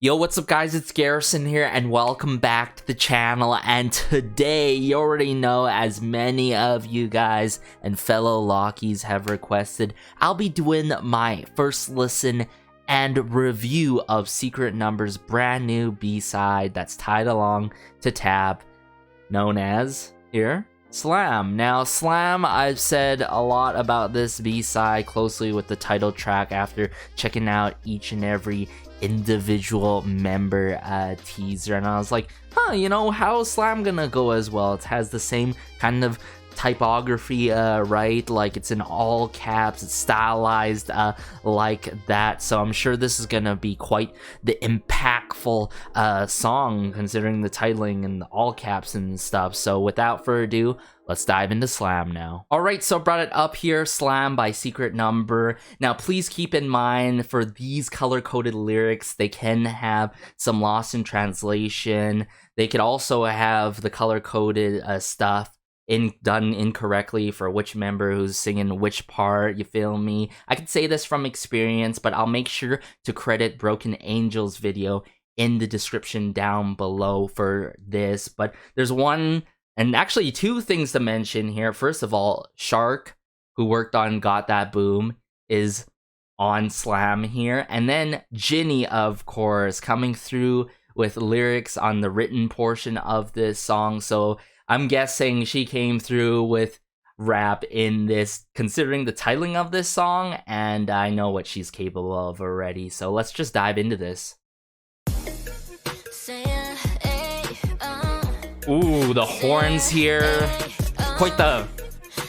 Yo, what's up guys, it's Garrison here and welcome back to the channel. And today, you already know, as many of you guys and fellow Lockies have requested, I'll be doing my first listen and review of Sickritnomber's brand new B-side that's tied along to Tab, known as, here, Slam. Now, Slam, I've said a lot about this B-side closely with the title track after checking out each and every individual member teaser, and I was like, you know, how is Slam gonna go as well? It has the same kind of typography, right? Like, it's in all caps, it's stylized like that, so I'm sure this is gonna be quite the impactful song, considering the titling and the all caps and stuff. So without further ado, let's dive into Slam now. Alright, so I brought it up here, Slam by Sickritnomber. Now, please keep in mind, for these color-coded lyrics, they can have some loss in translation. They could also have the color-coded stuff done incorrectly for which member who's singing which part, you feel me? I can say this from experience, but I'll make sure to credit Broken Angel's video in the description down below for this. But there's one, and actually two things to mention here. First of all, Shark, who worked on Got That Boom, is on Slam here. And then Jinny, of course, coming through with lyrics on the written portion of this song. So I'm guessing she came through with rap in this, considering the titling of this song, and I know what she's capable of already. So let's just dive into this. Ooh, the horns here. Quite the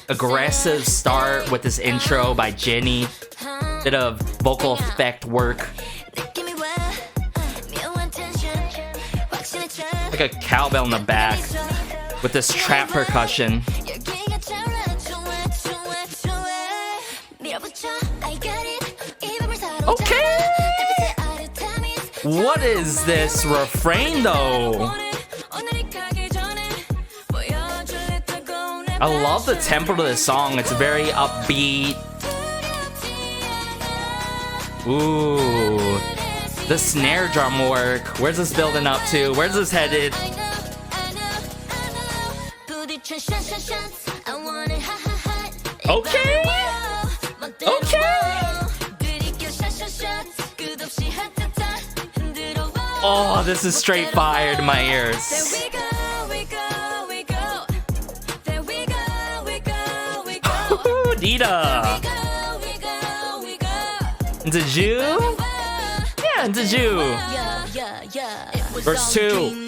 aggressive start with this intro by Jinny. Bit of vocal effect work. Like a cowbell in the back with this trap percussion. Okay! What is this refrain though? I love the tempo to this song. It's very upbeat. Ooh. The snare drum work. Where's this building up to? Where's this headed? Okay. Okay. Oh, this is straight fire to my ears. Dita. Into Jew? Yeah, into Jew. Verse 2.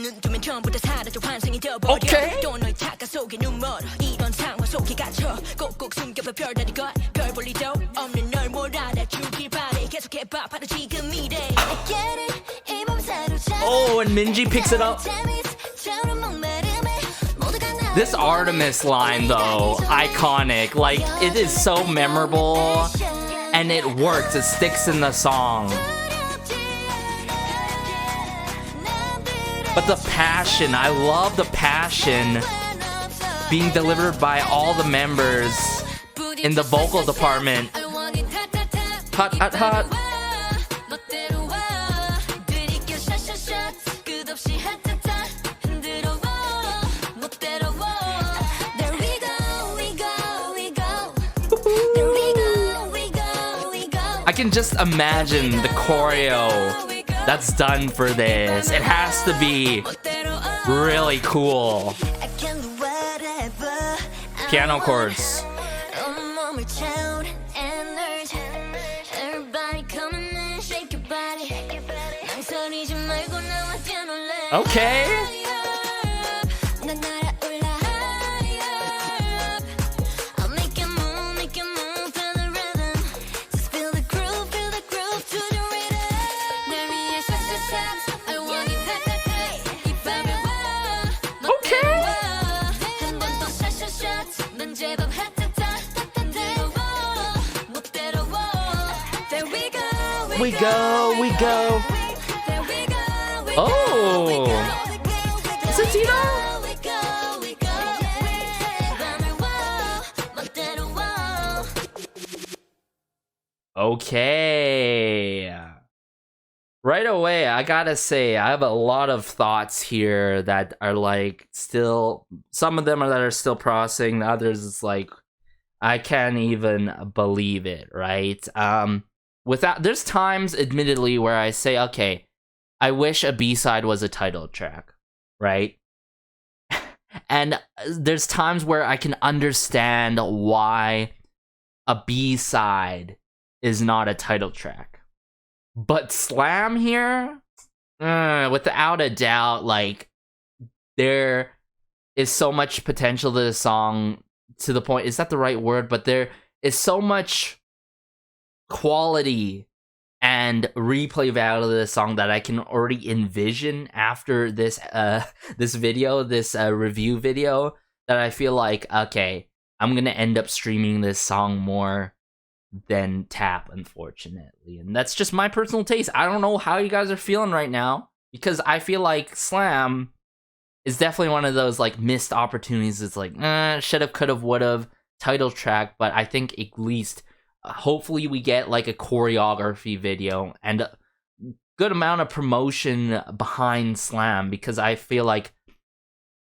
Okay. Oh, and Minji picks it up. This Artemis line, though, iconic. Like, it is so memorable, and it works. It sticks in the song. But the passion, I love the passion being delivered by all the members in the vocal department. Hot, hot, hot. I can just imagine the choreo that's done for this. It has to be really cool. Piano chords. Okay. We go, we go. Oh, is it Dita? Okay. right away, I gotta say, I have a lot of thoughts here that are like still, some of them are that are still processing, the others is like, I can't even believe it, right? Without, there's times, admittedly, where I say, okay, I wish a B-side was a title track, right? And there's times where I can understand why a B-side is not a title track. But Slam here, without a doubt, like, there is so much potential to the song, to the point, is that the right word? But there is so much quality and replay value of this song that I can already envision after this this video, this review video, that I feel like, okay, I'm gonna end up streaming this song more than Tap, unfortunately. And that's just my personal taste. I don't know how you guys are feeling right now, because I feel like Slam is definitely one of those like missed opportunities. It's like, should've, could've, would've title track, but I think at least hopefully we get like a choreography video and a good amount of promotion behind Slam, because I feel like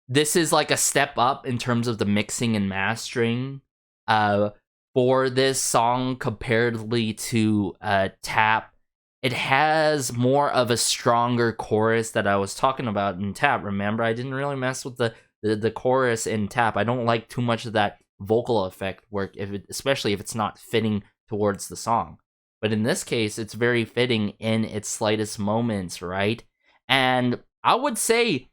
this is like a step up in terms of the mixing and mastering for this song comparatively to Tap. It has more of a stronger chorus that I was talking about in Tap. Remember, I didn't really mess with the chorus in Tap. I don't like too much of that vocal effect work, especially if it's not fitting towards the song. But in this case, it's very fitting in its slightest moments, right? And I would say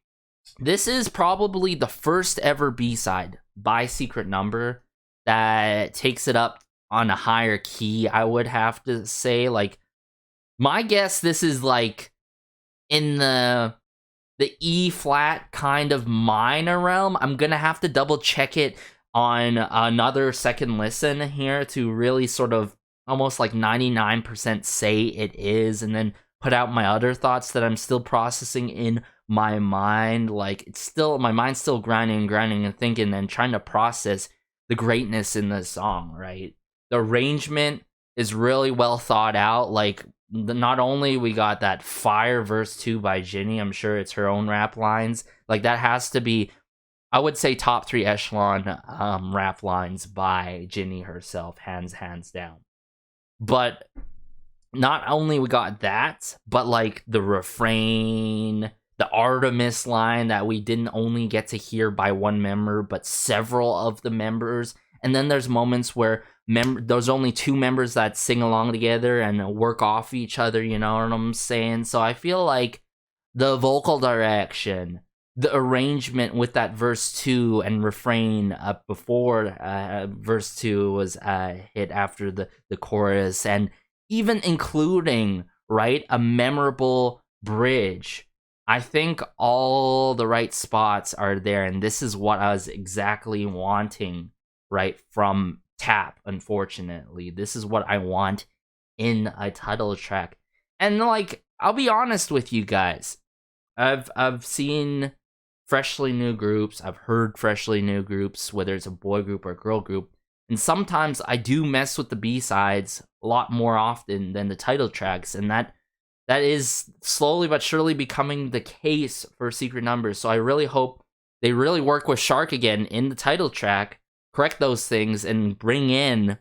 this is probably the first ever B-side by Secret Number that takes it up on a higher key, I would have to say. Like, my guess, this is like in the E flat kind of minor realm. I'm gonna have to double check it on another second listen here to really sort of almost like 99% say it is, and then put out my other thoughts that I'm still processing in my mind. Like, it's still, my mind's still grinding and thinking and trying to process the greatness in the song, right? The arrangement is really well thought out. Like, not only we got that fire verse 2 by Jinny, I'm sure it's her own rap lines. Like, that has to be, I would say, top 3 echelon rap lines by Jinny herself, hands down. But not only we got that, but like the refrain, the Artemis line that we didn't only get to hear by one member, but several of the members. And then there's moments where there's only 2 members that sing along together and work off each other, you know what I'm saying? So I feel like the vocal direction, the arrangement with that verse 2 and refrain before verse 2 was hit after the chorus, and even including, right, a memorable bridge. I think all the right spots are there, and this is what I was exactly wanting, right, from Tap. Unfortunately, this is what I want in a title track. And like, I'll be honest with you guys, I've seen freshly new groups, I've heard freshly new groups, whether it's a boy group or a girl group, and sometimes I do mess with the B-sides a lot more often than the title tracks, and that is slowly but surely becoming the case for Secret Numbers. So I really hope they really work with Shark again in the title track, correct those things, and bring in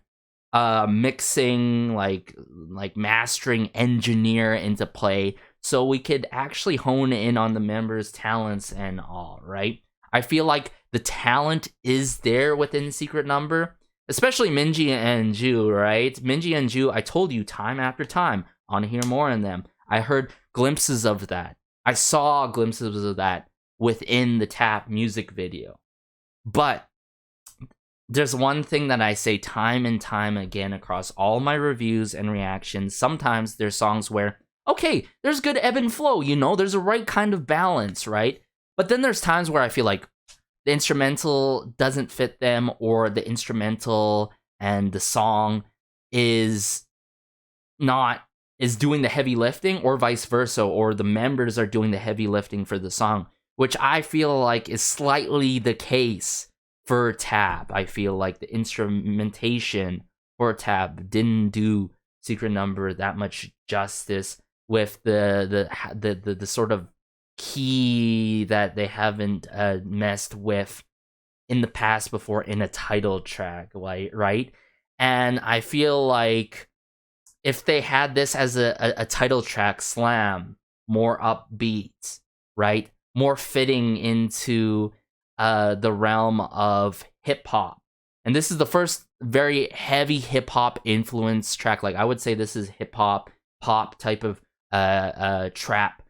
mixing, like mastering engineer into play, so we could actually hone in on the members' talents and all, right? I feel like the talent is there within Secret Number, especially Minji and Ju, right? Minji and Ju, I told you time after time, I want to hear more on them. I heard glimpses of that. I saw glimpses of that within the Tap music video. But there's one thing that I say time and time again across all my reviews and reactions. Sometimes there's songs where, okay, there's good ebb and flow, you know, there's a right kind of balance, right? But then there's times where I feel like the instrumental doesn't fit them, or the instrumental and the song is doing the heavy lifting, or vice versa, or the members are doing the heavy lifting for the song, which I feel like is slightly the case for Tap. I feel like the instrumentation for Tap didn't do Secret Number that much justice. with the sort of key that they haven't messed with in the past before in a title track, right? And I feel like if they had this as a title track, slam, more upbeat, right? More fitting into the realm of hip hop. And this is the first very heavy hip hop influence track. Like, I would say this is hip hop, pop type of trap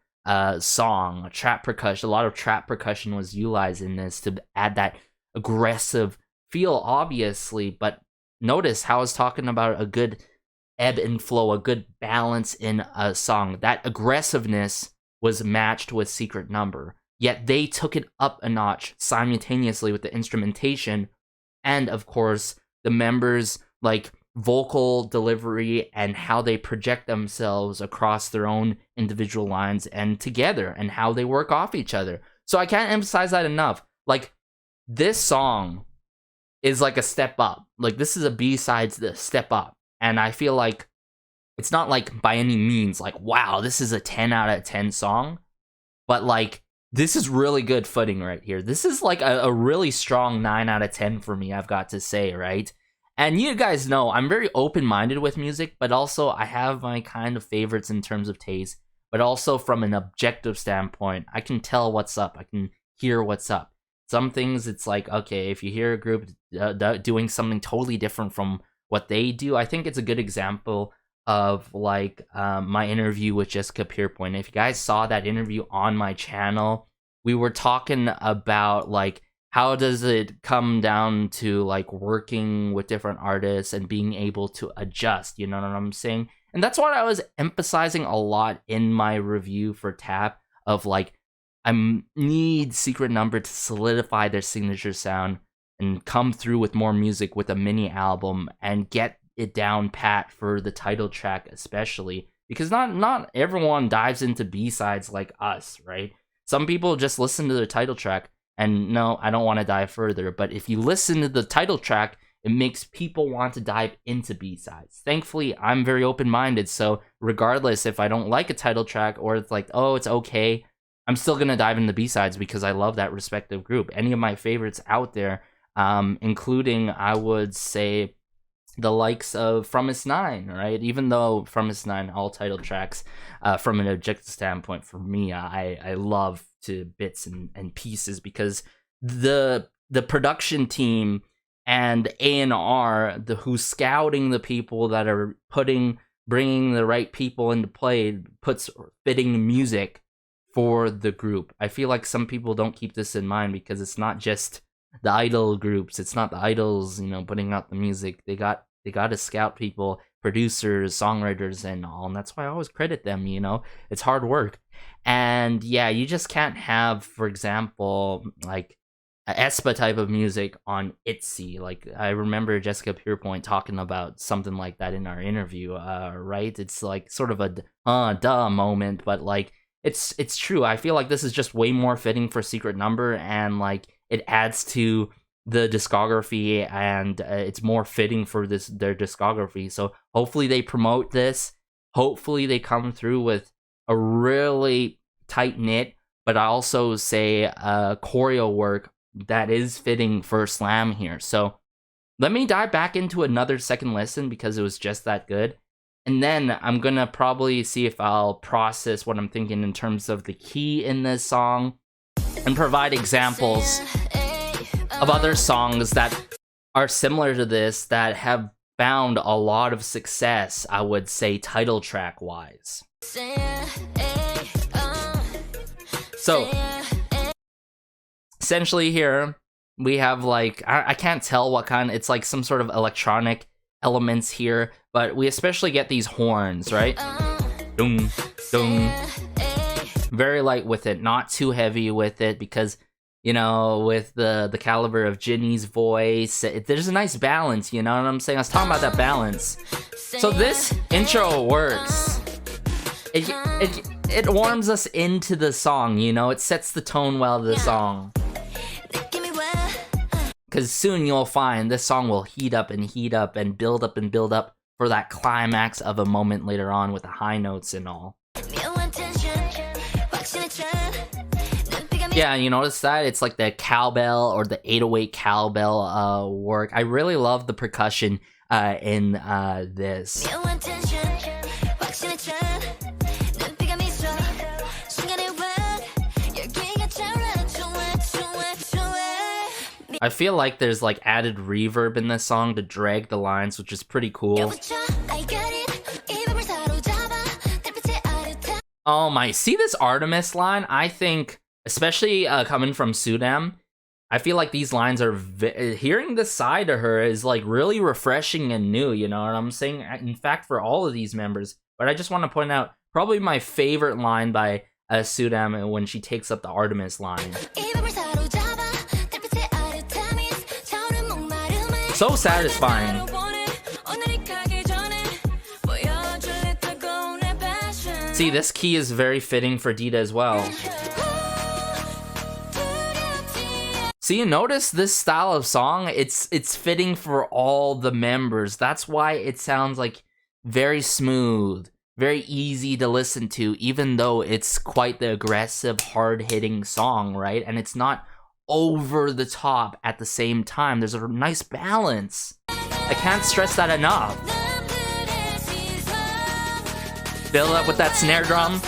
song, trap percussion. A lot of trap percussion was utilized in this to add that aggressive feel, obviously. But notice how I was talking about a good ebb and flow, a good balance in a song. That aggressiveness was matched with Secret Number, yet they took it up a notch simultaneously with the instrumentation and, of course, the members' like vocal delivery and how they project themselves across their own individual lines and together, and how they work off each other. So I can't emphasize that enough. Like, this song is like a step up. Like, this is a B-sides step up. And I feel like it's not like by any means like, wow, this is a 10 out of 10 song. But like, this is really good footing right here. This is like a really strong 9 out of 10 for me, I've got to say, right? And you guys know I'm very open-minded with music, but also I have my kind of favorites in terms of taste. But also from an objective standpoint, I can tell what's up. I can hear what's up. Some things, it's like, okay, if you hear a group doing something totally different from what they do, I think it's a good example of like my interview with Jessica Pierpoint. If you guys saw that interview on my channel, we were talking about like how does it come down to like working with different artists and being able to adjust, you know what I'm saying? And that's what I was emphasizing a lot in my review for Tap, of like, I need Secret Number to solidify their signature sound and come through with more music with a mini album and get it down pat for the title track, especially because not everyone dives into B-sides like us, right? Some people just listen to the title track and no, I don't want to dive further. But if you listen to the title track, it makes people want to dive into B-sides. Thankfully, I'm very open-minded, so regardless if I don't like a title track or it's like, oh, it's okay, I'm still gonna dive into B-sides because I love that respective group. Any of my favorites out there, including, I would say, the likes of From Is 9, right? Even though From Is 9, all title tracks, from an objective standpoint, for me, I love to bits and pieces, because the production team and A&R, who's scouting the people that are bringing the right people into play, puts fitting music for the group. I feel like some people don't keep this in mind because it's not just the idol groups. It's not the idols, putting out the music. They got to scout people, producers, songwriters, and all. And that's why I always credit them. It's hard work. And yeah, you just can't have, for example, like a aespa type of music on ITZY. Like, I remember Jessica Pierpoint talking about something like that in our interview. Right? It's like sort of a duh moment, but like, it's true. I feel like this is just way more fitting for Secret Number, and like it adds to the discography, and it's more fitting for their discography. So hopefully they promote this. Hopefully they come through with a really tight knit, but I also say choreo work that is fitting for Slam here. So let me dive back into another second listen because it was just that good. And then I'm going to probably see if I'll process what I'm thinking in terms of the key in this song and provide examples of other songs that are similar to this that have found a lot of success, I would say, title track wise. So essentially here we have like, I can't tell what kind, it's like some sort of electronic elements here, but we especially get these horns, right? Dum, dum. Very light with it, not too heavy with it, because with the caliber of Jinny's voice, there's a nice balance, you know what I'm saying? I was talking about that balance. So this intro works. It warms us into the song, it sets the tone well to the song. Because soon you'll find this song will heat up and build up for that climax of a moment later on with the high notes and all. Yeah, you notice that? It's like the cowbell or the 808 cowbell work. I really love the percussion in this. I feel like there's like added reverb in this song to drag the lines, which is pretty cool. Oh my, see this Artemis line? I think, especially coming from Soodam, I feel like these lines are, hearing this side of her is like really refreshing and new, you know what I'm saying? In fact, for all of these members. But I just want to point out, probably my favorite line by Soodam when she takes up the Artemis line. So satisfying. See, this key is very fitting for Dita as well. See, you notice this style of song? It's fitting for all the members. That's why it sounds like very smooth, very easy to listen to, even though it's quite the aggressive, hard-hitting song, right? And it's not over the top at the same time. There's a nice balance. I can't stress that enough. Build up with that snare drum.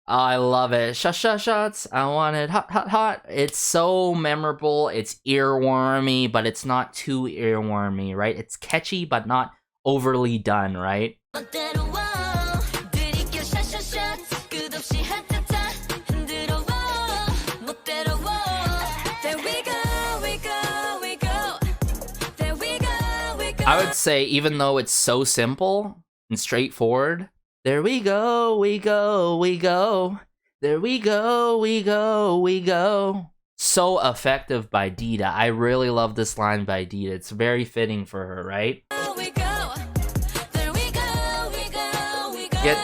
I love it. Shots. I want it hot. It's so memorable. It's earwormy, but it's not too earwormy, right? It's catchy, but not overly done, right? I would say, even though it's so simple and straightforward, there we go, we go, we go. There we go, we go, we go. So effective by Dita. I really love this line by Dita. It's very fitting for her, right? Get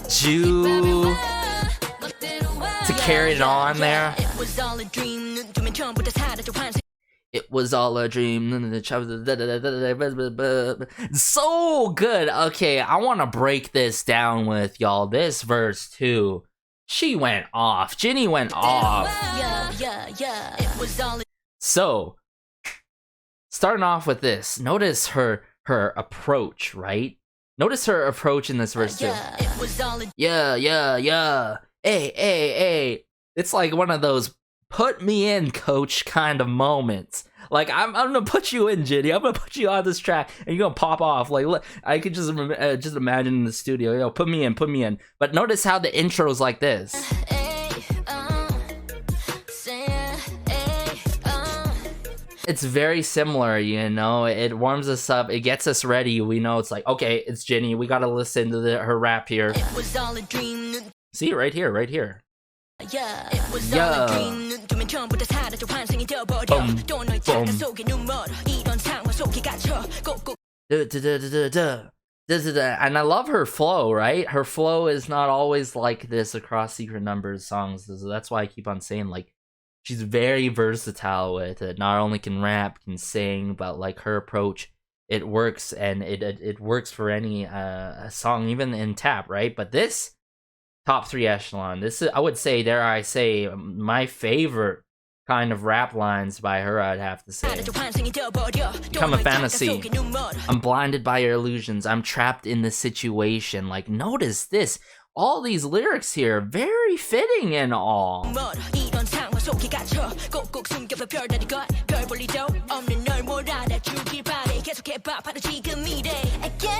Ju to carry it on there. It was all a dream. So good. Okay, I want to break this down with y'all. This verse too. She went off. Jinny went off. So, starting off with this, notice her approach, right? Notice her approach in this verse too. Yeah. Hey. It's like one of those put me in, coach kind of moments. Like, I'm gonna put you in, Jinny. I'm gonna put you on this track, and you're gonna pop off. Like, look, I could just imagine in the studio, yo, put me in. But notice how the intro's like this. It's very similar, you know. It warms us up. It gets us ready. We know it's like, okay, it's Jinny. We gotta listen to her rap here. See, right here. Yeah. And I love her flow, right? Her flow is not always like this across Secret Numbers songs. That's why I keep on saying, like, she's very versatile with it. Not only can rap, can sing, but like her approach, it works, and it works for any song, even in tap, right? But this top 3 echelon. This is, I would say, dare I say, my favorite kind of rap lines by her, I'd have to say. Become a fantasy. I'm blinded by your illusions. I'm trapped in the situation. Like, notice this. All these lyrics here, very fitting and all.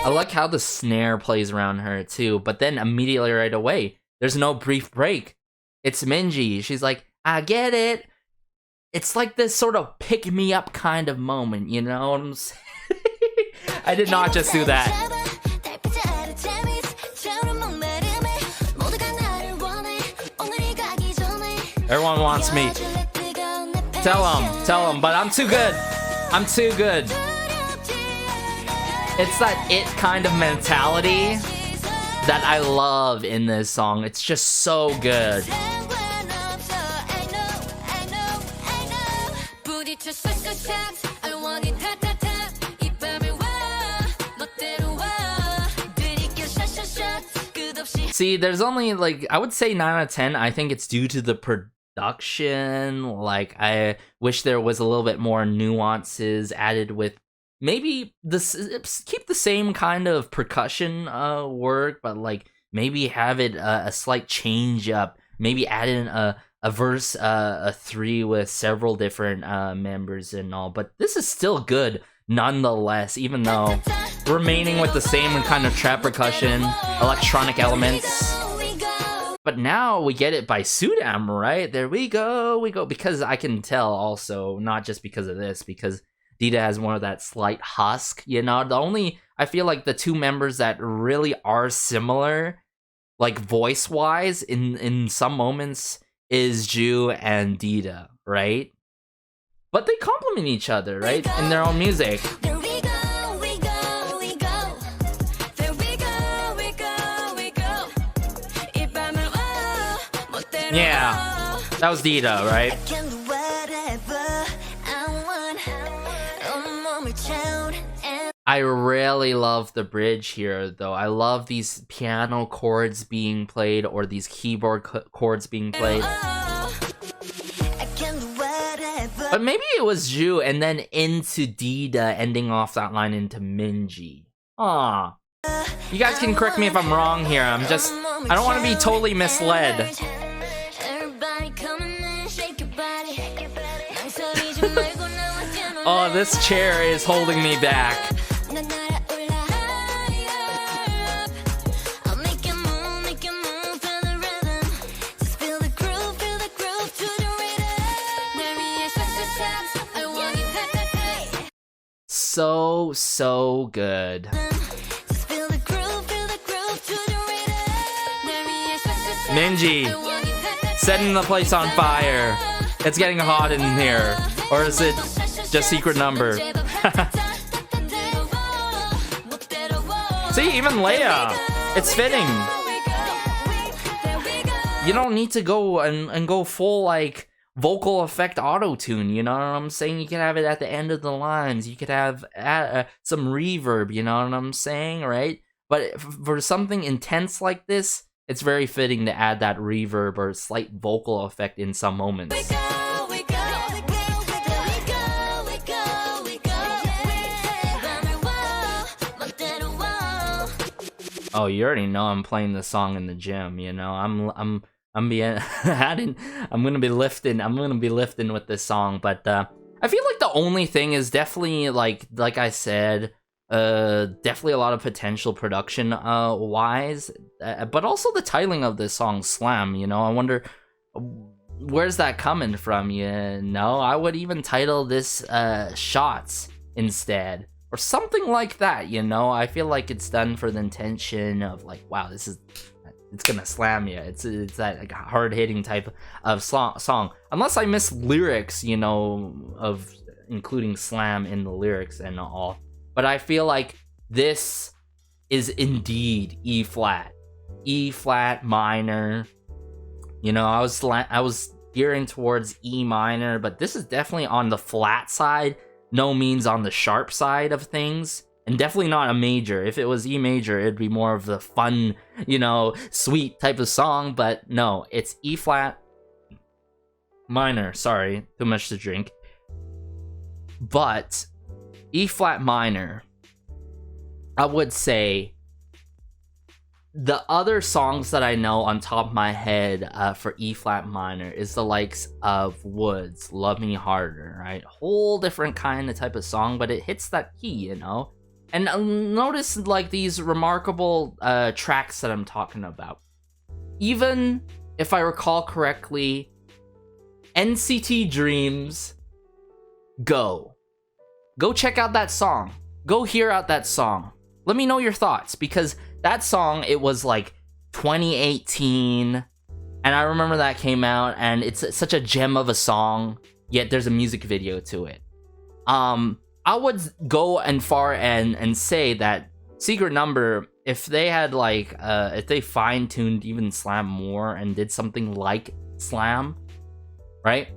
I like how the snare plays around her too, but then immediately right away, there's no brief break. It's Minji. She's like, I get it. It's like this sort of pick me up kind of moment, you know what I'm saying? I did not just do that. Everyone wants me. Tell them, but I'm too good. It's that it kind of mentality that I love in this song. It's just so good. See, there's only like, I would say 9 out of 10. I think it's due to the production. Like, I wish there was a little bit more nuances added with maybe this, keep the same kind of percussion work, but like maybe have it a slight change up. Maybe add in a verse, a 3 with several different members and all. But this is still good nonetheless, even though remaining with the same kind of trap percussion, electronic elements. But now we get it by Soodam, right? There we go, because I can tell also, not just because of this, because Dita has more of that slight husk, you know? The only, I feel like the two members that really are similar, like voice-wise, in some moments, is Ju and Dita, right? But they complement each other, right? In their own music. Yeah, that was Dita, right? I really love the bridge here, though. I love these piano chords being played, or these keyboard chords being played. But maybe it was Ju, and then into Dita, ending off that line into Minji. Aw. You guys can correct me if I'm wrong here. I don't want to be totally misled. Oh, this chair is holding me back. So good. Minji, setting the place on fire. It's getting hot in here. Or is it just Secret-Number? See, even Leia. It's fitting. You don't need to go and go full, like, vocal effect auto-tune, you know what I'm saying? You can have it at the end of the lines. You could have some reverb, you know what I'm saying, right? But for something intense like this, it's very fitting to add that reverb or slight vocal effect in some moments. Oh, you already know I'm playing the song in the gym, you know? I'm gonna be lifting with this song, but I feel like the only thing is definitely like I said, definitely a lot of potential production wise, but also the titling of this song, Slam, you know? I wonder where's that coming from, you know? I would even title this Shots instead, or something like that, you know? I feel like it's done for the intention of like, wow, it's gonna slam you. It's that like hard-hitting type of song. Unless I miss lyrics, you know, of including slam in the lyrics and all. But I feel like this is indeed E flat minor. You know, I was gearing towards E minor, but this is definitely on the flat side. No means on the sharp side of things. And definitely not a major. If it was E major, it'd be more of the fun, you know, sweet type of song. But no, it's E flat minor. Sorry, too much to drink. But E flat minor, I would say the other songs that I know on top of my head for E flat minor is the likes of Woods, Love Me Harder, right? Whole different kind of type of song, but it hits that key, you know? And notice like these remarkable tracks that I'm talking about. Even if I recall correctly, NCT Dreams, Go check out that song. Go hear out that song. Let me know your thoughts, because that song, it was like 2018, and I remember that came out, and it's such a gem of a song, yet there's a music video to it. I would go and far and say that Secret-Number, if they had like, if they fine-tuned even Slam more and did something like Slam, right?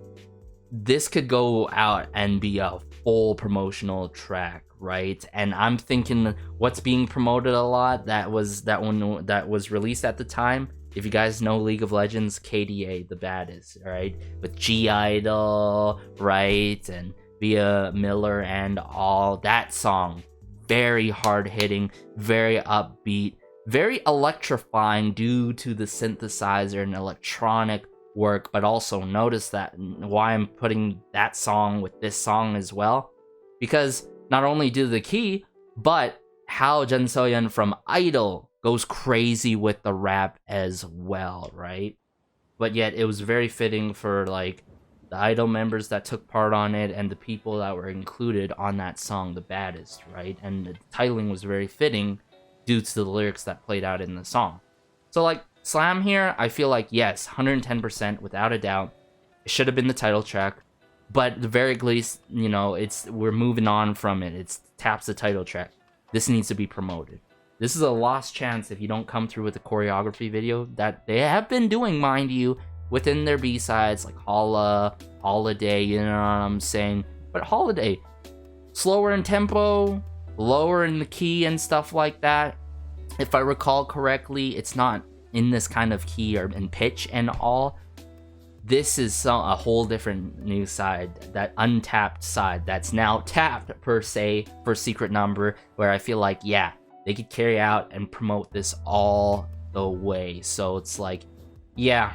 This could go out and be a full promotional track, right? And I'm thinking what's being promoted a lot, that was that one that was released at the time. If you guys know League of Legends, KDA, the baddest, right? With G-Idol, right? And Via Miller and all. That song, very hard-hitting, very upbeat, very electrifying due to the synthesizer and electronic work. But also notice that why I'm putting that song with this song as well, because not only do the key, but how Jun So-yeon from Idol goes crazy with the rap as well, right? But yet it was very fitting for like the Idol members that took part on it and the people that were included on that song, the baddest, right? And the titling was very fitting due to the lyrics that played out in the song. So like Slam here, I feel like yes, 110% without a doubt. It should have been the title track, but at the very least, you know, we're moving on from it. It's Tap's the title track. This needs to be promoted. This is a lost chance if you don't come through with a choreography video that they have been doing, mind you, within their B-sides, like Holla, Holiday, you know what I'm saying? But Holiday, slower in tempo, lower in the key and stuff like that. If I recall correctly, it's not in this kind of key or in pitch and all. This is a whole different new side, that untapped side that's now tapped per se for Secret-Number, where I feel like, yeah, they could carry out and promote this all the way. So it's like, yeah,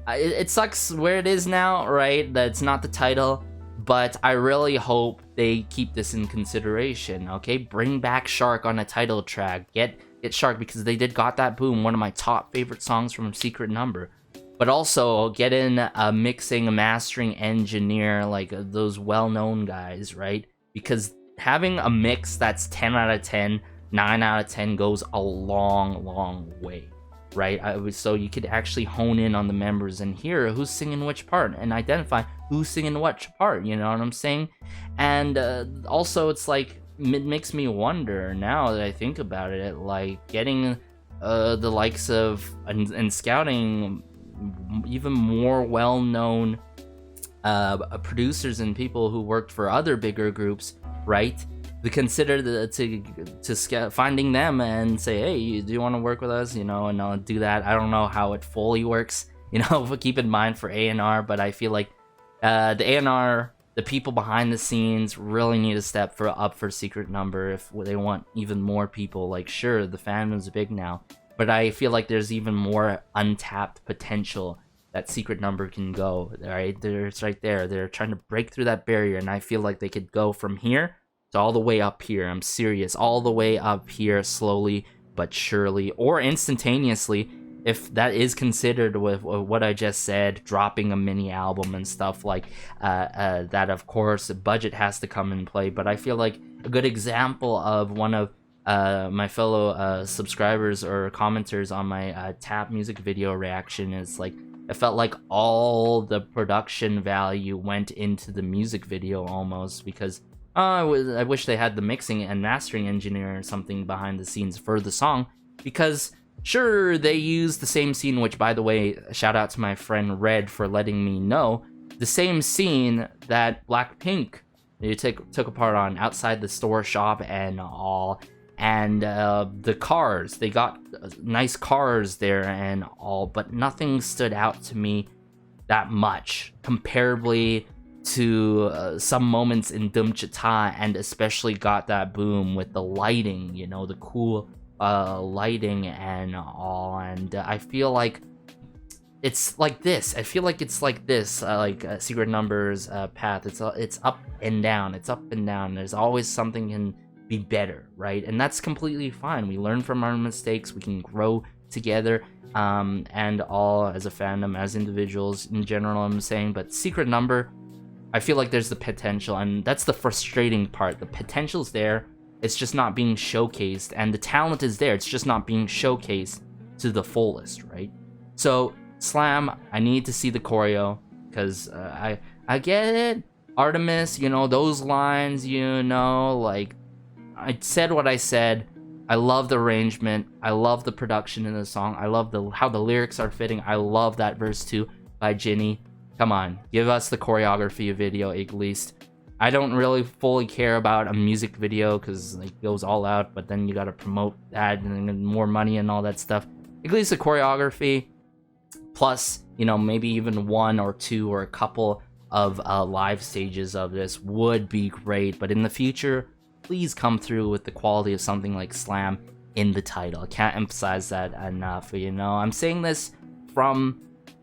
it sucks where it is now, right? That it's not the title, but I really hope they keep this in consideration, okay? Bring back Shark on a title track. Get Shark, because they did Got That Boom, one of my top favorite songs from Secret-Number. But also get in a mixing, a mastering engineer, like those well-known guys, right? Because having a mix that's 10 out of 10, 9 out of 10 goes a long, long way, right? So you could actually hone in on the members and hear who's singing which part and identify who's singing which part, you know what I'm saying? And also it's like, it makes me wonder now that I think about it, like getting the likes of, and scouting even more well-known producers and people who worked for other bigger groups, right? To consider finding them and say, hey, do you want to work with us? You know, and I'll do that. I don't know how it fully works, you know, but keep in mind for A&R, but I feel like the A&R, the people behind the scenes really need to step up for Secret-Number if they want even more people. Like, sure, the fandom is big now, but I feel like there's even more untapped potential that Secret-Number can go, right? It's right there. They're trying to break through that barrier, and I feel like they could go from here to all the way up here. I'm serious. All the way up here, slowly but surely, or instantaneously, if that is considered with what I just said, dropping a mini album and stuff like that. Of course, budget has to come in play, but I feel like a good example of one of my fellow subscribers or commenters on my Tap music video reaction is like, it felt like all the production value went into the music video almost, because I wish they had the mixing and mastering engineer or something behind the scenes for the song, because sure, they used the same scene, which, by the way, shout out to my friend Red for letting me know, the same scene that Blackpink they took apart on outside the store shop and all. And the cars, they got nice cars there and all, but nothing stood out to me that much comparably to some moments in Dum Chita, and especially Got That Boom with the lighting, you know, the cool lighting and all. And I feel like it's like this. I feel like it's like this, Secret-Number's path. It's up and down. It's up and down. There's always something can be better, right? And that's completely fine. We learn from our mistakes. We can grow together, and all as a fandom, as individuals in general, I'm saying. But Secret-Number, I feel like there's the potential, and that's the frustrating part. The potential's there. It's just not being showcased, and the talent is there. It's just not being showcased to the fullest, right? So Slam, I need to see the choreo, because I get it. Artemis, you know, those lines, you know, like, I said what I said. I love the arrangement. I love the production in the song. I love how the lyrics are fitting. I love that verse 2 by Jinny. Come on, give us the choreography video at least. I don't really fully care about a music video because it goes all out, but then you gotta promote that and then more money and all that stuff. At least the choreography, plus, you know, maybe even one or two or a couple of live stages of this would be great. But in the future, please come through with the quality of something like Slam in the title. I can't emphasize that enough. You know, I'm saying this from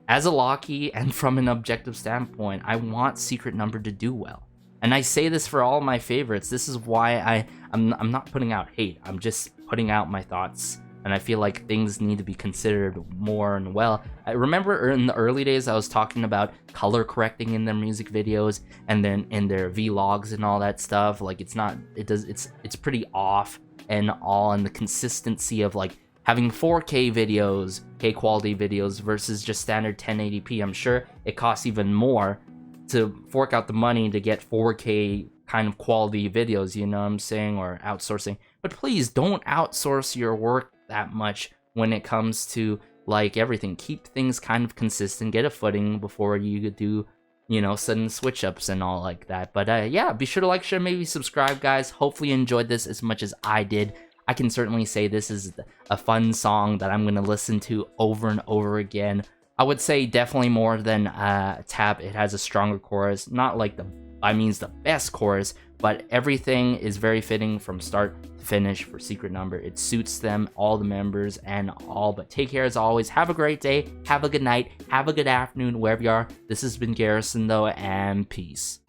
as a Locky and from an objective standpoint. I want Secret Number to do well. And I say this for all my favorites. This is why I'm not putting out hate. I'm just putting out my thoughts. And I feel like things need to be considered more and well. I remember in the early days I was talking about color correcting in their music videos and then in their vlogs and all that stuff. Like it's pretty off and all, and the consistency of like having 4K videos, K quality videos versus just standard 1080p. I'm sure it costs even more to fork out the money to get 4K kind of quality videos, you know what I'm saying, or outsourcing. But please don't outsource your work that much when it comes to like everything. Keep things kind of consistent, get a footing before you do, you know, sudden switch ups and all like that. But yeah, be sure to like, share, maybe subscribe, guys. Hopefully you enjoyed this as much as I did. I can certainly say this is a fun song that I'm gonna listen to over and over again. I would say definitely more than Tap. It has a stronger chorus, not like the best chorus, but everything is very fitting from start to finish for Secret Number. It suits them, all the members and all. But take care as always. Have a great day, have a good night, have a good afternoon, wherever you are. This has been Garrison though, and peace.